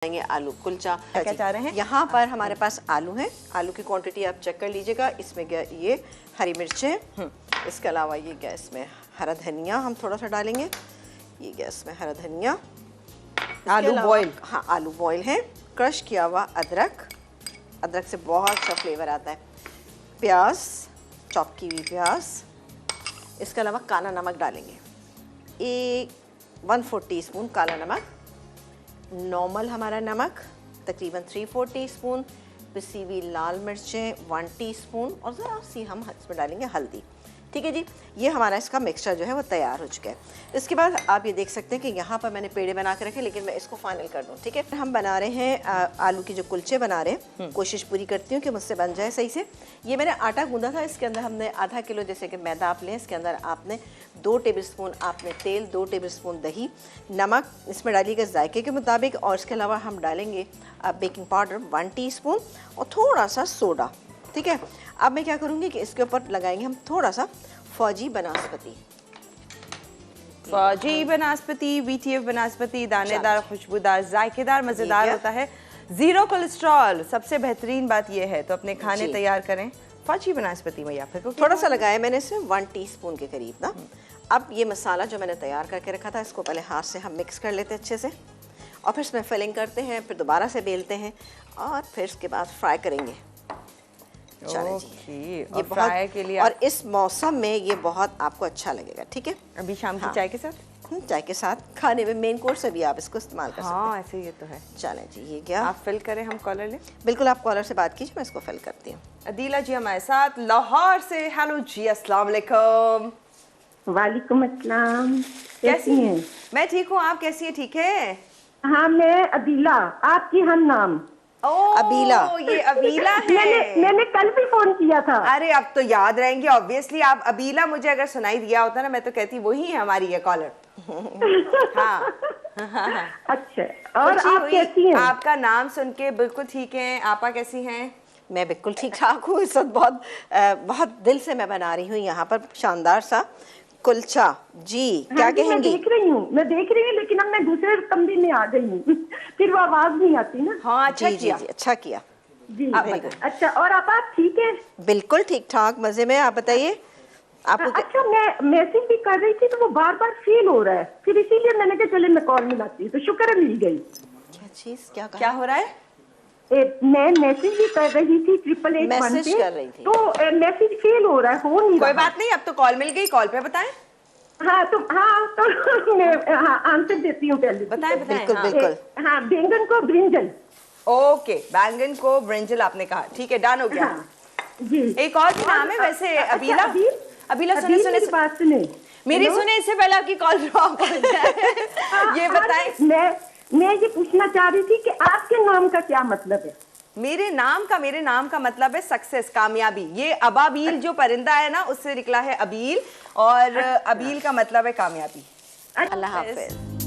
आलू कुलचा। क्या चाह रहे हैं? यहाँ पर हमारे पास आलू है। आलू की क्वांटिटी आप चेक कर लीजिएगा। इसमें ये हरी मिर्चें, इसके अलावा ये गैस में हरा धनिया हम थोड़ा सा डालेंगे। ये गैस में हरा धनिया, आलू बॉयल। हाँ, आलू बॉयल है। क्रश किया हुआ अदरक, अदरक से बहुत सा फ्लेवर आता है। प्याज, चॉप की हुई प्याज। इसके अलावा काला नमक डालेंगे, 1/4 टीस्पून काला नमक। नॉर्मल हमारा नमक तकरीबन 3/4 टीस्पून। पिसी हुई लाल मिर्चें 1 टीस्पून और ज़रा सी हम इसमें डालेंगे हल्दी। ठीक है जी, ये हमारा इसका मिक्सचर जो है वो तैयार हो चुका है। इसके बाद आप ये देख सकते हैं कि यहाँ पर मैंने पेड़े बना के रखे, लेकिन मैं इसको फाइनल कर दूँ। ठीक है, हम बना रहे हैं आलू की जो कुलचे बना रहे हैं। कोशिश पूरी करती हूँ कि मुझसे बन जाए सही से। ये मैंने आटा गूंदा था। इसके अंदर हमने आधा किलो जैसे कि मैदा आप लें, इसके अंदर आपने 2 टेबलस्पून आपने तेल, 2 टेबलस्पून दही, नमक इसमें डालिएगा जायके के मुताबिक, और इसके अलावा हम डालेंगे बेकिंग पाउडर 1 टीस्पून और थोड़ा सा सोडा। ठीक है, अब मैं क्या करूँगी कि इसके ऊपर लगाएंगे हम थोड़ा सा फौजी बनास्पति। फौजी बनास्पति, VTF बनास्पति, दानेदार, खुशबूदार, जायकेदार, मज़ेदार होता है। जीरो कोलेस्ट्रॉल, सबसे बेहतरीन बात यह है। तो अपने खाने तैयार करें फौजी बनास्पति में, या फिर थोड़ा सा लगाया मैंने इसमें 1 टीस्पून के करीब ना। अब ये मसाला जो मैंने तैयार करके रखा था, इसको पहले हाथ से हम मिक्स कर लेते हैं अच्छे से, और फिर इसमें फिलिंग करते हैं, फिर दोबारा से बेलते हैं और फिर इसके बाद फ्राई करेंगे। चलें जी, ये फ्राई के लिए और इस मौसम में ये बहुत आपको अच्छा लगेगा। ठीक है, अभी शाम की चाय के साथ, चाय के साथ खाने में मेन कोर्स अभी आप इसको इस्तेमाल कर सकते हैं। हाँ, ऐसे ये तो है। चलें जी, ये क्या आप फिल करें, हम कॉलर लें। बिल्कुल, आप कॉलर से बात कीजिए, मैं इसको फिल करती हूँ। अदीला जी हमारे साथ लाहौर से। हेलो जी, अस्सलाम वालेकुम। वालेकुम अस्सलाम। कैसी हैं? मैं ठीक हूँ, आप कैसी है? ठीक है। हाँ, मैं अदीला, आपकी हम नाम। अबीला। ये अबीला है। मैंने कल भी फोन किया था। अरे अब तो याद रहेंगे ऑब्वियसली। आप अबीला मुझे अगर सुनाई दिया होता ना, मैं तो कहती वही है हमारी ये कॉलर। हाँ। अच्छा, और आप कैसी हैं? आपका नाम सुन के बिल्कुल ठीक है। आपा कैसी हैं? मैं बिल्कुल ठीक ठाक हूँ। इस वक्त बहुत दिल से मैं बना रही हूँ यहाँ पर शानदार सा कुलचा जी। क्या कहेंगी? मैं देख रही हूँ, लेकिन अब मैं दूसरे कमरे में आ गई हूँ। फिर वो आवाज नहीं आती ना। हाँ, अच्छा किया। जी, अच्छा किया जी। अच्छा, और आप ठीक है? बिल्कुल ठीक ठाक, मजे में। आप बताइए, आपको अच्छा, मैं मैसेज भी कर रही थी तो वो बार बार फेल हो रहा है, फिर इसीलिए मैंने कहा चले मैं कॉल मिलाती हूँ, तो शुक्र है मिल गई। क्या चीज, क्या हो रहा है? मैं मैसेज भी कर रही थी 888 मैसेज कर रही थी, तो मैसेज फेल हो रहा है, हो नहीं रहा। कोई बात नहीं, अब तो कॉल मिल गई, कॉल पे बताएं। हाँ तो मैं आंसर देती हूँ पहले। बताएं। बिल्कुल हाँ। बिल्कुल। हाँ, बैंगन को ब्रिंजल। ओके, बैंगन को ब्रिंजल आपने कहा, ठीक है, डन हो गया। हाँ, जी। एक और भी नाम है वैसे, अबीला। अबीला, सुने बात सुने, मेरी सुने, इससे पहले आपकी कॉल ड्रॉप हो जाए। ये बताएं, मैं ये पूछना चाह रही थी कि आपके नाम का क्या मतलब है? मेरे नाम का मतलब है सक्सेस, कामयाबी। ये अबाबील जो परिंदा है ना, उससे निकला है अबील, और अबील का मतलब है कामयाबी। अल्लाह हाफिज।